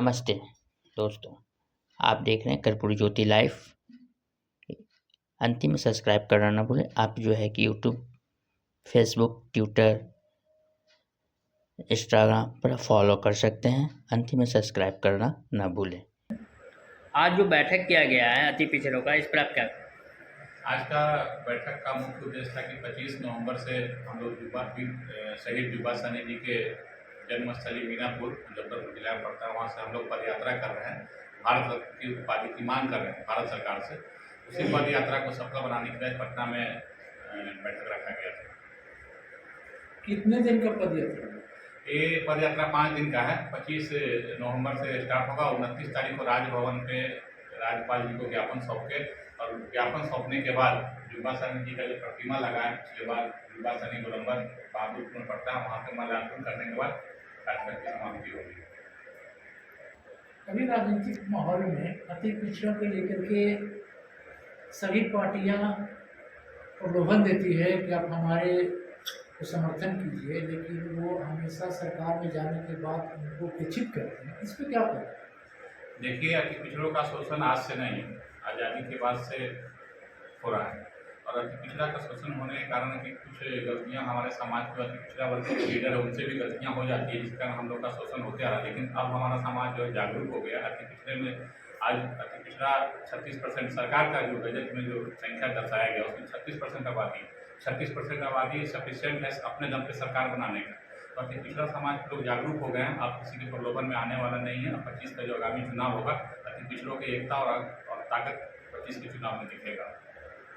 नमस्ते दोस्तों, आप देख रहे हैं कर्पूरी ज्योति लाइव। अंतिम में सब्सक्राइब करना ना भूलें। आप जो है कि यूट्यूब, फेसबुक, ट्विटर, इंस्टाग्राम पर फॉलो कर सकते हैं। अंतिम में सब्सक्राइब करना ना भूलें। आज जो बैठक किया गया है अति पिछड़ों का, इस पर आप क्या? आज का बैठक का मुख्य उद्देश्य था कि 25 नवंबर से हम लोग शहीद जुब्बा सहनी जी के जन्मस्थली मीनापुर, मुजफ्फरपुर जिला में पड़ता है, वहाँ से हम लोग पद यात्रा कर रहे हैं। भारत रत्न की उपाधि की मांग कर रहे हैं भारत सरकार से। उसी पद यात्रा को सफल बनाने के लिए पटना में बैठक रखा गया था। कितने दिन का पद यात्रा? ये पद यात्रा 5 दिन का है। 25 नवंबर से स्टार्ट होगा। 29 तारीख को राजभवन पे राज्यपाल जी को ज्ञापन सौंप के, और ज्ञापन सौंपने के बाद जुब्बा सहनी जी का जो प्रतिमा लगा है, उसके बाद जुब्बा सहनी गोलंबर बहादुरपुर में पड़ता है, वहाँ पे माल्यार्पण करने के बाद कार्यक्रम की समाप्ति होगी। अभी राजनीतिक माहौल में अति पिछड़ों को लेकर के सभी पार्टियां प्रलोभन देती है कि आप हमारे को समर्थन कीजिए, लेकिन वो हमेशा सरकार में जाने के बाद उनको उपेक्षित करते हैं। इस पर क्या करें? देखिए, अति पिछड़ों का शोषण आज से नहीं, आज़ादी के बाद से हो रहा है। और अति पिछड़ा का शोषण होने के कारण कि कुछ गलतियां हमारे समाज के अति पिछड़ा वर्ग के लीडर है, उनसे भी गलतियां हो जाती है, जिस कारण हम लोग का शोषण होते आ रहा है। लेकिन अब हमारा समाज जो है जागरूक हो गया। अति पिछड़े में आज अति पिछड़ा 36% सरकार का जो बजट में जो संख्या दर्शाया गया, उसमें 36% आबादी 36% आबादी सफिशियंट है अपने दम पे सरकार बनाने का। तो अति पिछड़ा समाज के लोग जागरूक हो गए हैं। आप किसी के प्रलोभन में आने वाला नहीं है। 25 का जो आगामी चुनाव होगा, अति पिछड़ों की एकता और ताकत 25 के चुनाव में दिखेगा।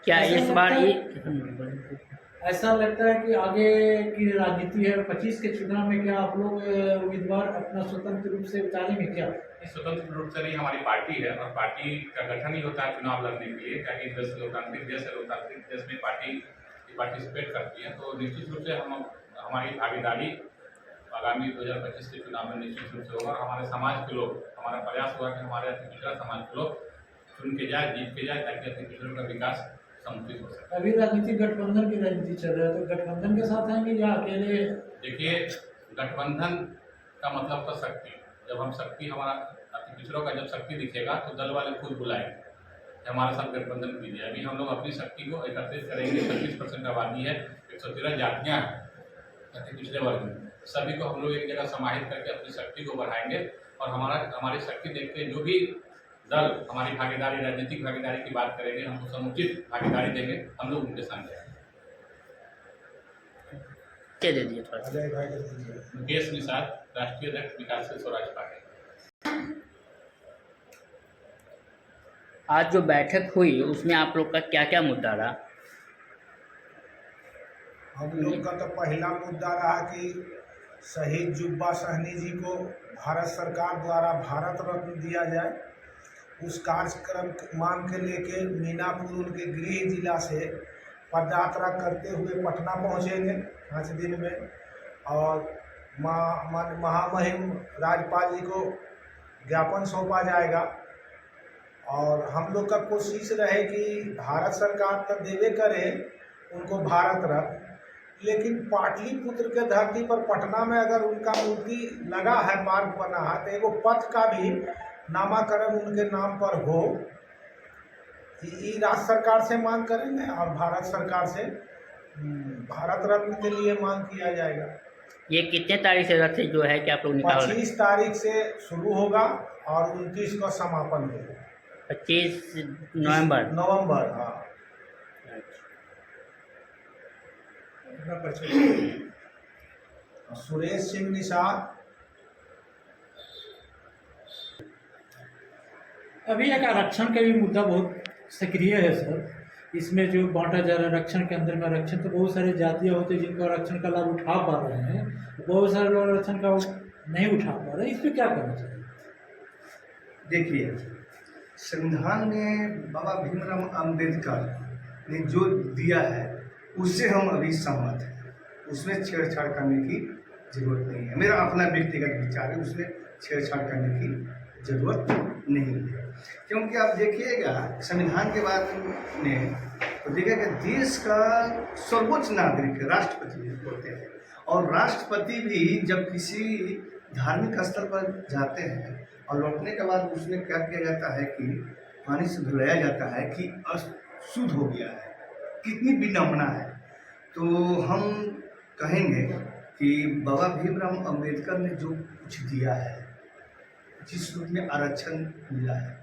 क्या इस बार ऐसा लगता है कि आगे की राजनीति है 25 के चुनाव में, क्या आप लोग उम्मीदवार अपना स्वतंत्र रूप से उतारेंगे क्या? स्वतंत्र रूप से नहीं, हमारी पार्टी है और पार्टी का गठन ही होता है चुनाव लड़ने के लिए। क्या कि देश लोकतांत्रिक देश है, लोकतांत्रिक देश में पार्टी पार्टिसिपेट करती है। तो निश्चित रूप से हमारी भागीदारी आगामी 2025 के चुनाव में निश्चित रूप से होगा। हमारे समाज के लोग, हमारा प्रयास होगा कि हमारे अति पिछड़ा समाज के लोग चुन के जाए, जीत के जाए, ताकि अति पिछड़ों का विकास समुचित हो सके। अभी राजनीतिक गठबंधन की राजनीति चल रहा है, तो गठबंधन के साथ आएंगे या अकेले? देखिए, गठबंधन का मतलब तो शक्ति। जब हम शक्ति, हमारा अति पिछड़ों का जब शक्ति दिखेगा तो दल वाले खुद बुलाएंगे हमारे साथ गठबंधन कीजिए। अभी हम लोग अपनी शक्ति को एकत्रित करेंगे। 25% आबादी है, 113 जातियाँ हैं अति पिछड़े वर्ग में, सभी को हम लोग एक जगह समाहित करके अपनी शक्ति को बढ़ाएंगे। और हमारी शक्ति देख के जो भी दल हमारी भागीदारी, राजनीतिक भागीदारी की बात करेंगे, हमको समुचित भागीदारी देंगे, हम लोग उनके साथ जाएंगे। क्या दे दिए थोड़ा? मुकेश निषाद, राष्ट्रीय अध्यक्ष विकासशील स्वराज पार्टी। आज जो बैठक हुई उसमें आप लोग का क्या क्या मुद्दा रहा? हम लोग का तो पहला मुद्दा रहा कि शहीद जुब्बा सहनी जी को भारत सरकार द्वारा भारत रत्न दिया जाए। उस कार्यक्रम मांग के लेके मीनापुर उनके गृह जिला से पदयात्रा करते हुए पटना पहुंचेंगे 5 दिन में। और महामहिम राज्यपाल जी को ज्ञापन सौंपा जाएगा। और हम लोग का कोशिश रहे कि भारत सरकार तो देवे करे उनको भारत रत्न, लेकिन पाटलिपुत्र के धरती पर पटना में अगर उनका मूर्ति लगा है, पार्क बना है, तो एगो पथ का भी नामाकरण उनके नाम पर हो। ये राज्य सरकार से मांग करेंगे और भारत सरकार से भारत रत्न के लिए मांग किया जाएगा। ये कितने तारीख से रथ जो है कि आप लोग निकाल? 25 तारीख से शुरू होगा और 29 का समापन होगा। 25 नवंबर। हाँ। सुरेश सिंह निषाद। अभी एक आरक्षण का भी मुद्दा बहुत सक्रिय है सर। इसमें जो बांटा जा रहा है आरक्षण के अंदर में, आरक्षण तो बहुत सारे जातियाँ होते हैं जिनको आरक्षण का लाभ उठा पा रहे हैं, बहुत सारे लोग आरक्षण का नहीं उठा पा रहे। इस पर क्या करना चाहिए? देखिए, संविधान में बाबा भीमराव अम्बेडकर ने जो दिया है उससे हम अभी सहमत हैं। उसमें छेड़छाड़ करने की जरूरत नहीं है। मेरा अपना व्यक्तिगत विचार है, उसमें छेड़छाड़ करने की जरूरत नहीं है। क्योंकि आप देखिएगा संविधान के बाद में तो देखिएगा देश का सर्वोच्च नागरिक राष्ट्रपति होते हैं। और राष्ट्रपति भी जब किसी धार्मिक स्थल पर जाते हैं और लौटने के बाद उसमें क्या किया जाता है कि पानी से धुलाया जाता है कि अशुद्ध हो गया है। कितनी विडंबना है। तो हम कहेंगे कि बाबा भीमराव अंबेडकर ने जो कुछ दिया है, जिस रूप में आरक्षण मिला है,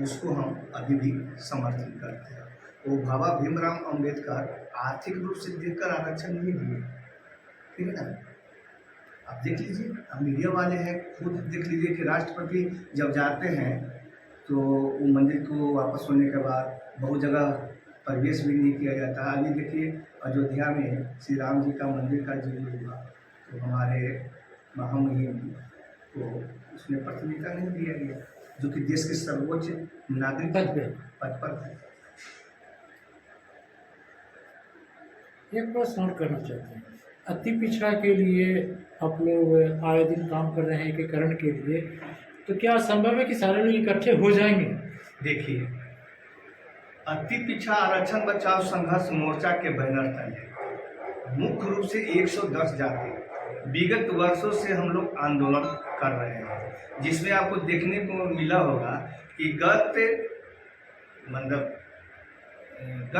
उसको हम अभी भी समर्थन करते हैं। वो बाबा भीमराव अंबेडकर आर्थिक रूप से देखकर आरक्षण नहीं दिए, ठीक है ना। आप देख लीजिए, अब मीडिया वाले हैं, खुद देख लीजिए कि राष्ट्रपति जब जाते हैं तो वो मंदिर को वापस होने के बाद बहुत जगह प्रवेश भी नहीं किया जाता है। अभी देखिए अयोध्या में श्री राम जी का मंदिर का जो हुआ, तो हमारे महामहिम को उसमें प्राथमिकता नहीं दिया गया, जो कि देश के सर्वोच्च नागरिक पद पर है। एक प्रश्न और करना चाहते हैं, अति पिछड़ा के लिए आप लोग आए दिन काम कर रहे हैं एकीकरण के लिए, तो क्या संभव है कि सारे लोग इकट्ठे हो जाएंगे? देखिए, अति पिछड़ा आरक्षण बचाओ संघर्ष मोर्चा के बैनर तले मुख्य रूप से 110 जाति विगत वर्षों से हम लोग आंदोलन कर रहे हैं, जिसमें आपको देखने को मिला होगा कि गत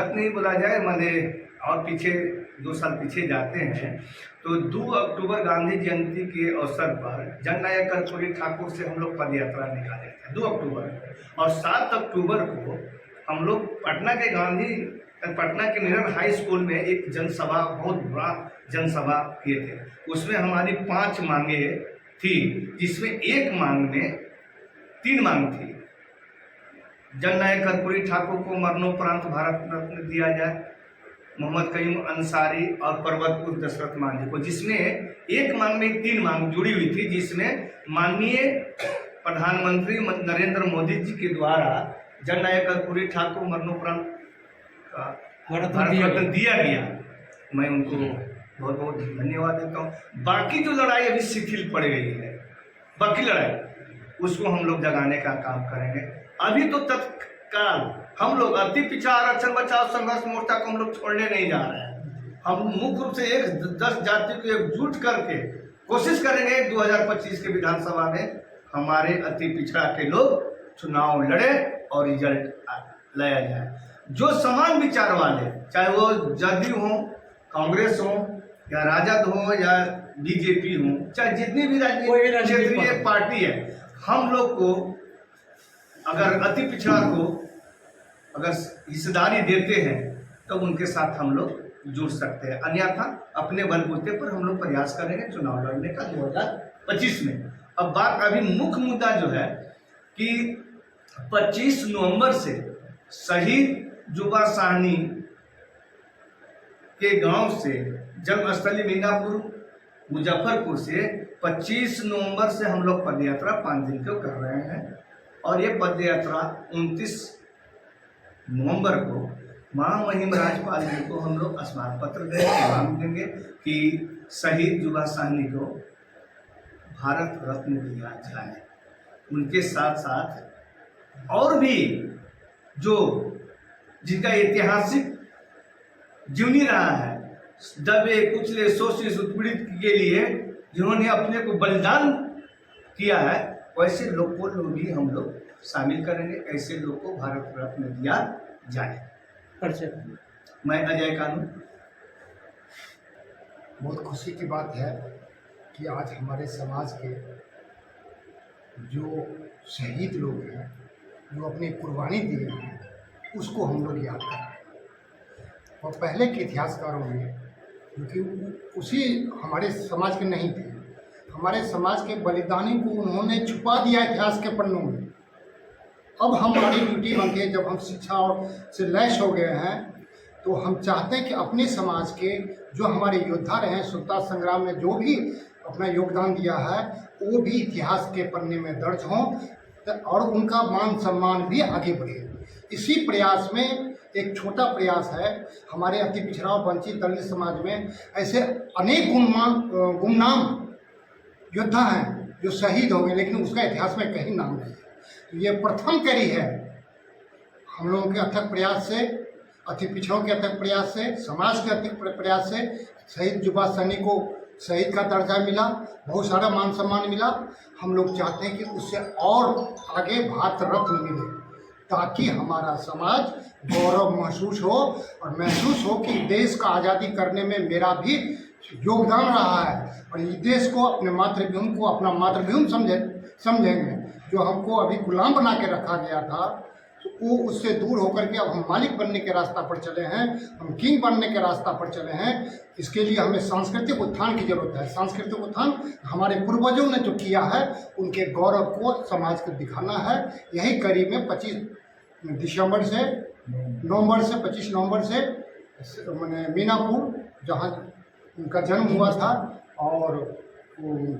नहीं बोला जाए, माने और पीछे 2 साल पीछे जाते हैं तो 2 अक्टूबर गांधी जयंती के अवसर पर जननायक कर्पूरी ठाकुर से हम लोग पद यात्रा निकाले थे 2 अक्टूबर, और 7 अक्टूबर को हम लोग पटना के निरल हाई स्कूल में एक जनसभा, बहुत बड़ा जनसभा किए थे। उसमें हमारी 5 मांगे थी, जिसमें एक मांग में 3 मांग थी। जननायक कर्पूरी ठाकुर को मरणोपरांत भारत रत्न दिया जाए, मोहम्मद कयूम अंसारी और पर्वतपुर दशरथ मांझी को, जिसमें एक मांग में 3 मांग जुड़ी हुई थी, जिसमें माननीय प्रधानमंत्री नरेंद्र मोदी जी के द्वारा जननायक कर्पूरी ठाकुर मरणोपरांत का भारत रत्न दिया गया। मैं उनको बहुत बहुत धन्यवाद देता हूँ। बाकी जो लड़ाई अभी शिथिल पड़ गई है, बाकी लड़ाई उसको हम लोग जगाने का काम करेंगे। अभी तो तत्काल हम लोग अति पिछड़ा आरक्षण बचाओ संघर्ष मोर्चा को हम लोग छोड़ने नहीं जा रहे हैं। हम मुख्य रूप से 110 जाति को एकजुट करके कोशिश करेंगे 2025 के विधानसभा में हमारे अति पिछड़ा के लोग चुनाव लड़े और रिजल्ट लाया जाए। जो समान विचार वाले, चाहे वो जदयू हो, कांग्रेस हो, या राजद हो, या बीजेपी हो, चाहे जितनी भी क्षेत्रीय पार्टी है, हम लोग को अगर अति पिछड़ा को अगर हिस्सेदारी देते हैं तो उनके साथ हम लोग जुड़ सकते हैं। अन्यथा अपने बलबूते पर हम लोग प्रयास करेंगे चुनाव लड़ने का 2025 में। अब बात अभी मुख्य मुद्दा जो है कि 25 नवंबर से शहीद जुबा साहनी के गांव से जन्मस्थली मीनापुर मुजफ्फरपुर से 25 नवंबर से हम लोग पदयात्रा 5 दिन को कर रहे हैं, और ये पदयात्रा 29 नवंबर को महामहिम राज्यपाल जी को हम लोग स्मारक पत्र देंगे कि शहीद जुबा साहनी को भारत रत्न दिया जाए। उनके साथ साथ और भी जो जिनका ऐतिहासिक जीवनी रहा है, दबे कुचले शोषित उत्पीड़ित के लिए जिन्होंने अपने को बलिदान किया है, वैसे लोग को भी हम लोग शामिल करेंगे। ऐसे लोग को भारत रत्न दिया जाए। मैं अजय कानू। बहुत खुशी की बात है कि आज हमारे समाज के जो शहीद लोग हैं, जो अपनी कुर्बानी दिए हैं, उसको हम लोग याद कर रहे हैं। और पहले के इतिहासकारों में, क्योंकि उसी हमारे समाज के नहीं थे, हमारे समाज के बलिदानी को उन्होंने छुपा दिया इतिहास के पन्नों में। अब हमारी ड्यूटी बनती है, जब हम शिक्षा से लैस हो गए हैं, तो हम चाहते हैं कि अपने समाज के जो हमारे योद्धा रहे हैं, स्वतंत्रता संग्राम में जो भी अपना योगदान दिया है, वो भी इतिहास के पन्ने में दर्ज हों और उनका मान सम्मान भी आगे बढ़े। इसी प्रयास में एक छोटा प्रयास है, हमारे अति पिछड़ा और वंचित दलित समाज में ऐसे अनेक गुमनाम योद्धा हैं जो शहीद हो गए, लेकिन उसका इतिहास में कहीं नाम नहीं है। तो ये प्रथम कड़ी है हम लोगों के अथक प्रयास से, अति पिछड़ों के अथक प्रयास से, समाज के अथक प्रयास से शहीद जुबा साहनी को शहीद का दर्जा मिला, बहुत सारा मान सम्मान मिला। हम लोग चाहते हैं कि उससे और आगे भारत रत्न मिले, ताकि हमारा समाज गौरव महसूस हो और महसूस हो कि देश का आज़ादी करने में मेरा भी योगदान रहा है और इस देश को अपने मातृभूमि को अपना मातृभूमि समझेंगे। जो हमको अभी गुलाम बना के रखा गया था, तो वो उससे दूर होकर के अब हम मालिक बनने के रास्ता पर चले हैं, हम किंग बनने के रास्ता पर चले हैं। इसके लिए हमें सांस्कृतिक उत्थान की जरूरत है। सांस्कृतिक उत्थान हमारे पूर्वजों ने जो किया है, उनके गौरव को समाज को दिखाना है। यही कड़ी में 25 नवंबर से 25 नवंबर से मैंने मीनापुर, जहाँ उनका जन्म हुआ था, और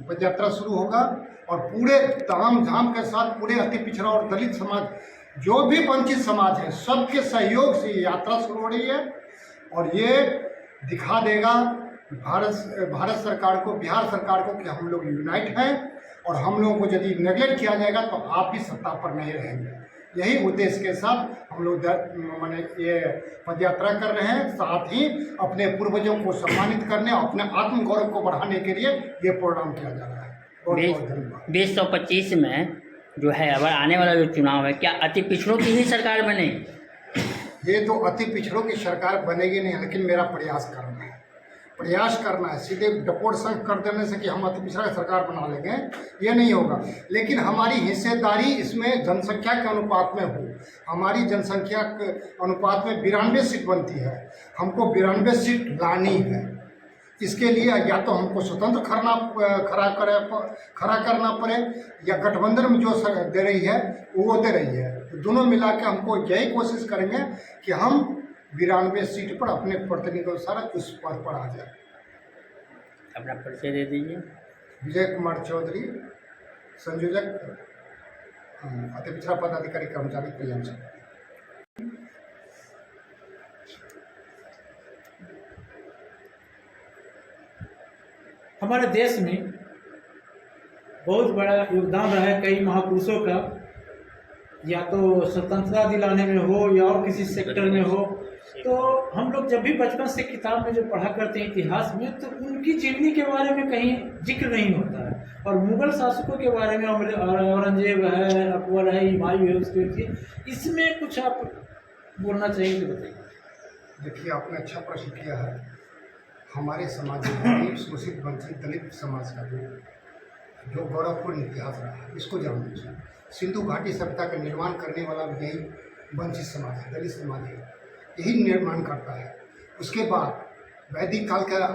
पद यात्रा शुरू होगा और पूरे ताम झाम के साथ पूरे अति पिछड़ा और दलित समाज, जो भी वंचित समाज है, सबके सहयोग से ये यात्रा शुरू हो रही है। और ये दिखा देगा भारत सरकार को, बिहार सरकार को कि हम लोग यूनाइट हैं और हम लोगों को यदि नेगलेक्ट किया जाएगा तो आप भी सत्ता पर नहीं रहेंगे। यही उद्देश्य के साथ हम लोग मैंने ये पदयात्रा कर रहे हैं। साथ ही अपने पूर्वजों को सम्मानित करने, अपने आत्मगौरव को बढ़ाने के लिए ये प्रोग्राम किया जा रहा है। बहुत बहुत धन्यवाद। 2025 में जो है अब आने वाला जो चुनाव है, क्या अति पिछड़ों की ही सरकार बनेगी? ये तो अति पिछड़ों की सरकार बनेगी नहीं, लेकिन मेरा प्रयास करना है। सीधे डपोट संग कर देने से कि हम अति पिछड़ा सरकार बना लेंगे, ये नहीं होगा। लेकिन हमारी हिस्सेदारी इसमें जनसंख्या के अनुपात में हो। हमारी जनसंख्या के अनुपात में 92 सीट बनती है, हमको 92 सीट लानी है। इसके लिए या तो हमको स्वतंत्र खड़ा करना पड़े, या गठबंधन में जो दे रही है वो दे रही है, तो दोनों मिला के हमको यही कोशिश करेंगे कि हम 92 सीट पर अपने प्रतिनिधियों सारा उस पद पर आ जाए। अपना परिचय दे दीजिए। विजय कुमार चौधरी, संयोजक अति पिछड़ा पदाधिकारी कर्मचारी कल्याण संघ। हमारे देश में बहुत बड़ा योगदान रहा है कई महापुरुषों का, या तो स्वतंत्रता दिलाने में हो या और किसी सेक्टर में हो। तो हम लोग जब भी बचपन से किताब में जो पढ़ा करते हैं इतिहास में, तो उनकी जीवनी के बारे में कहीं जिक्र नहीं होता है। और मुगल शासकों के बारे में औरंगजेब है, अकबर है, हुमायूं है, उसके इसमें कुछ आप बोलना चाहिए तो बताइए। देखिए, आपने अच्छा प्रश्न किया है। हमारे समाज में गरीब, शोषित, वंचित, दलित समाज का जो गौरवपूर्ण इतिहास रहा है, इसको जानना चाहिए। सिंधु घाटी सभ्यता का निर्माण करने वाला भी यही वंचित समाज है, दलित समाज है, यही निर्माण करता है। उसके बाद वैदिक काल का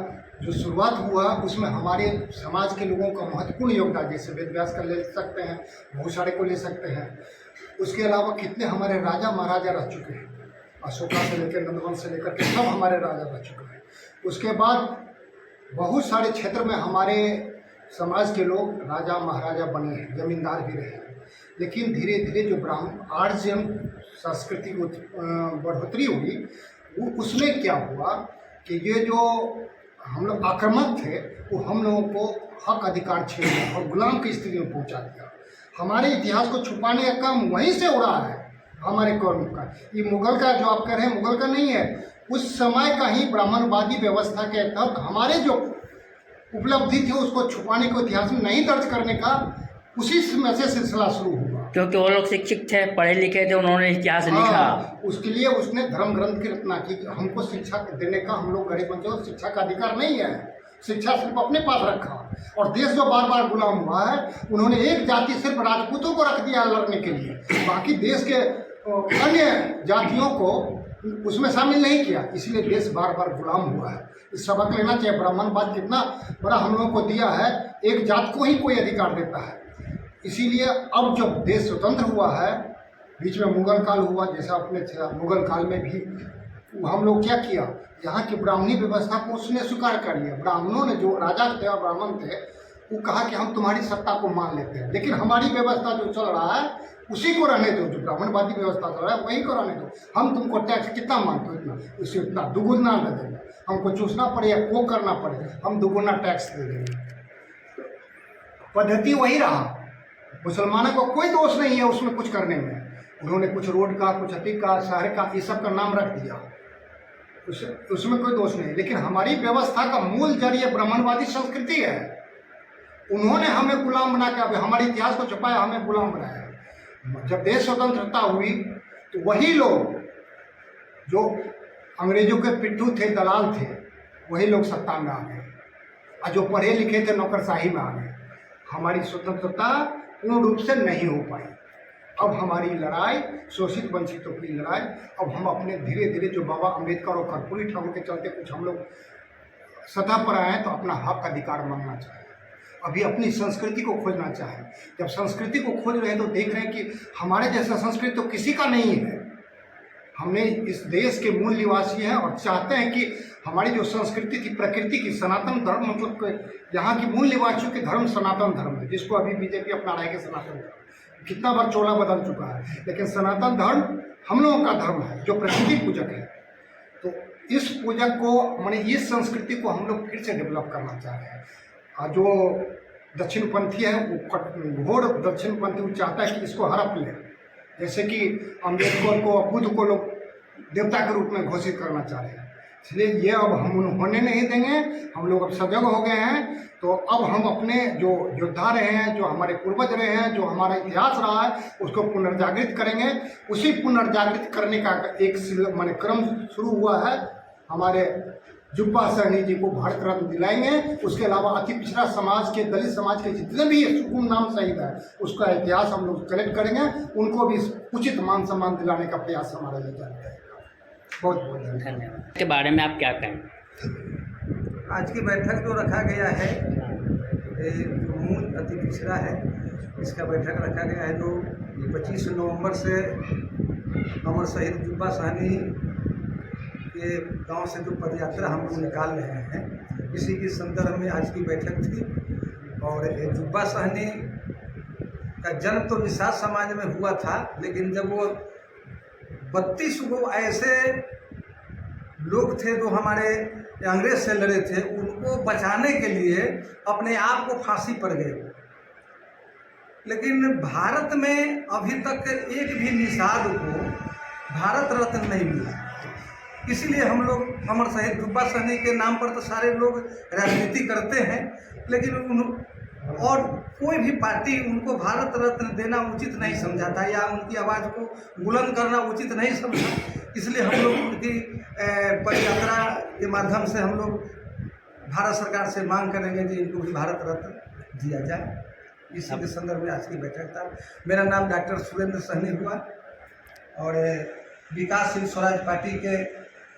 जो शुरुआत हुआ, उसमें हमारे समाज के लोगों का महत्वपूर्ण योगदान, जैसे वेद व्यास का ले सकते हैं, बहुत सारे को ले सकते हैं। उसके अलावा कितने हमारे राजा महाराजा रह चुके हैं, अशोका से लेकर नंदवंश से लेकर के सब हमारे राजा रह चुके हैं। उसके बाद बहुत सारे क्षेत्र में हमारे समाज के लोग राजा महाराजा बने हैं, जमींदार भी रहे हैं। लेकिन धीरे धीरे जो ब्राह्मण आर्यन संस्कृति को बढ़ोतरी हुई, वो उसमें क्या हुआ कि ये जो हम लोग आक्रामक थे, वो हम लोगों को हक अधिकार छीन लिया और गुलाम की स्थिति में पहुंचा दिया। हमारे इतिहास को छुपाने का काम वहीं से हो रहा है, हमारे कौम का। ये मुगल का जो आप कह रहे हैं, मुगल का नहीं है, उस समय का ही ब्राह्मणवादी व्यवस्था के तहत हमारे जो उपलब्धि थी उसको छुपाने को, इतिहास में नहीं दर्ज करने का, उसी समय से सिलसिला शुरू हुआ। क्योंकि वो लोग शिक्षित थे, पढ़े लिखे थे, उन्होंने इतिहास लिखा। उसके लिए उसने धर्म ग्रंथ की रचना की। हमको शिक्षा देने का, हम लोग गरीब बच्चों को शिक्षा का अधिकार नहीं है। शिक्षा सिर्फ अपने पास रखा, और देश जो बार बार गुलाम हुआ है, उन्होंने एक जाति सिर्फ राजपूतों को रख दिया लड़ने के लिए, बाकी देश के अन्य जातियों को उसमें शामिल नहीं किया। इसलिए देश बार बार गुलाम हुआ है। इस सबक लेना चाहिए। ब्राह्मणवाद कितना बड़ा हम लोगों को दिया है, एक जात को ही कोई अधिकार देता है। इसीलिए अब जब देश स्वतंत्र हुआ है, बीच में मुगल काल हुआ, जैसा अपने मुगल काल में भी हम लोग क्या किया, यहाँ की ब्राह्मणी व्यवस्था को उसने स्वीकार कर लिया। ब्राह्मणों ने, जो राजा थे और ब्राह्मण थे, वो कहा कि हम तुम्हारी सत्ता को मान लेते हैं, लेकिन हमारी व्यवस्था जो चल रहा है उसी को रहने दो, जो ब्राह्मणवादी व्यवस्था चल रहा है वही को रहने दो। हम तुमको टैक्स कितना मानते हो, इतना, उससे उतना दुगुना दे देंगे। हमको चूसना पड़े या वो करना पड़े, हम दुगुना टैक्स दे देंगे। पद्धति वही रहा। मुसलमानों को कोई दोष नहीं है उसमें कुछ करने में। उन्होंने कुछ रोड का, कुछ अति का, शहर का, ये सब का नाम रख दिया। उसमें कोई दोष नहीं, लेकिन हमारी व्यवस्था का मूल जड़ ये ब्राह्मणवादी संस्कृति है। उन्होंने हमें गुलाम बना के, अभी हमारे इतिहास को छुपाया, हमें गुलाम बनाया। जब देश स्वतंत्रता हुई तो वही लोग जो अंग्रेजों के पिट्ठू थे, दलाल थे, वही लोग सत्ता में आ गए, और जो पढ़े लिखे थे नौकरशाही में आ गए। हमारी स्वतंत्रता पूर्ण रूप से नहीं हो पाई। अब हमारी लड़ाई, शोषित वंचितों की लड़ाई, अब हम अपने धीरे धीरे जो बाबा अम्बेडकर और कर्पूरी ठाकुर के चलते कुछ हम लोग सतह पर आए हैं, तो अपना हक अधिकार मांगना चाहें, अभी अपनी संस्कृति को खोजना चाहें। जब संस्कृति को खोज रहे हैं तो देख रहे हैं कि हमारे जैसा संस्कृति तो किसी का नहीं है। हमने इस देश के मूल निवासी हैं और चाहते हैं कि हमारी जो संस्कृति थी, प्रकृति की, सनातन धर्म, मतलब यहाँ की मूल निवासियों के धर्म सनातन धर्म है, जिसको अभी बीजेपी अपना रहा है कि सनातन धर्म कितना बार चोला बदल चुका है, लेकिन सनातन धर्म हम लोगों का धर्म है जो प्रकृति पूजक है। तो इस पूजक को, माने इस संस्कृति को हम लोग फिर से डेवलप करना चाह रहे हैं। और जो दक्षिणपंथी है वो घोर दक्षिणपंथी, वो चाहता है कि इसको हड़प ले, जैसे कि अम्बेडकर को, बुद्ध को लोग देवता के रूप में घोषित करना चाह रहे हैं। इसलिए ये अब हम होने नहीं देंगे। हम लोग अब सजग हो गए हैं, तो अब हम अपने जो योद्धा रहे हैं, जो हमारे पूर्वज रहे हैं, जो हमारा इतिहास रहा है, उसको पुनर्जागृत करेंगे। उसी पुनर्जागृत करने का एक माने क्रम शुरू हुआ है। हमारे जुब्बा सहनी जी को भारत रत्न दिलाएंगे। उसके अलावा अति पिछड़ा समाज के, दलित समाज के जितने भी सुकून नाम शहीद है, उसका इतिहास हम लोग कलेक्ट करेंगे, उनको भी उचित मान सम्मान दिलाने का प्रयास हमारा ये जारी रहेगा। बहुत बहुत धन्यवाद। के बारे में आप क्या कहें? आज की बैठक जो रखा गया है, जो मूल अति पिछड़ा है, इसका बैठक रखा गया है जो 25 नवंबर से अमर शहीद जुब्बा सहनी के गांव से जो पदयात्रा हम लोग निकाल रहे हैं, इसी के संदर्भ में आज की बैठक थी। और जुब्बा सहनी का जन्म तो निषाद समाज में हुआ था, लेकिन जब वो 32 गो ऐसे लोग थे जो हमारे अंग्रेज से लड़े थे, उनको बचाने के लिए अपने आप को फांसी पर गए। लेकिन भारत में अभी तक एक भी निषाद को भारत रत्न नहीं मिला। इसीलिए हम लोग अमर शहीद जुब्बा सहनी के नाम पर तो सारे लोग राजनीति करते हैं, लेकिन और कोई भी पार्टी उनको भारत रत्न देना उचित नहीं समझा था, या उनकी आवाज़ को बुलंद करना उचित नहीं समझा। इसलिए हम लोग उनकी पदयात्रा के माध्यम से हम लोग भारत सरकार से मांग करेंगे कि इनको भी भारत रत्न दिया जाए। इसी के संदर्भ में आज की बैठक था। मेरा नाम डॉक्टर सुरेंद्र सहनी हुआ और विकासशील स्वराज पार्टी के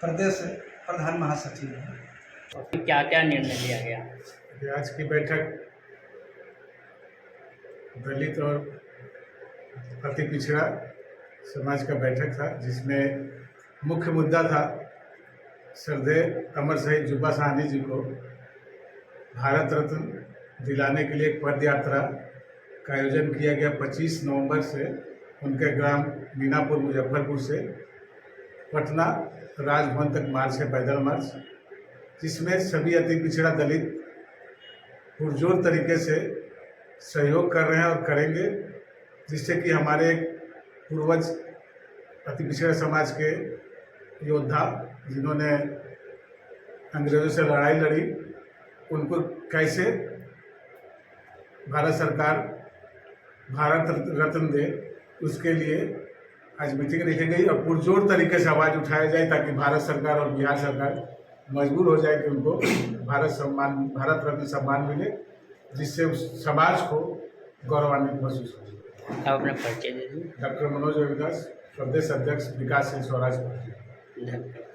प्रदेश प्रधान महासचिव हैं। क्या क्या निर्णय लिया गया? आज की बैठक दलित और अति पिछड़ा समाज का बैठक था, जिसमें मुख्य मुद्दा था श्रद्धेय अमर शहीद जुब्बा सहनी जी को भारत रत्न दिलाने के लिए एक पद यात्रा का आयोजन किया गया 25 नवंबर से उनके ग्राम मीनापुर मुजफ्फरपुर से पटना राजभवन तक मार्च है, पैदल मार्च, जिसमें सभी अति पिछड़ा दलित पुरजोर तरीके से सहयोग कर रहे हैं और करेंगे, जिससे कि हमारे पूर्वज अति पिछड़ा समाज के योद्धा जिन्होंने अंग्रेज़ों से लड़ाई लड़ी, उनको कैसे भारत सरकार भारत रत्न दे, उसके लिए आज मीटिंग रखी गई और पुरजोर तरीके से आवाज़ उठाया जाए, ताकि भारत सरकार और बिहार सरकार मजबूर हो जाए कि उनको भारत रत्न सम्मान मिले, जिससे उस समाज को गौरवान्वित महसूस हो। आप अपना परिचय दे दीजिए। डॉक्टर मनोज रविदास, प्रदेश अध्यक्ष विकासशील स्वराज पार्टी। धन्यवाद।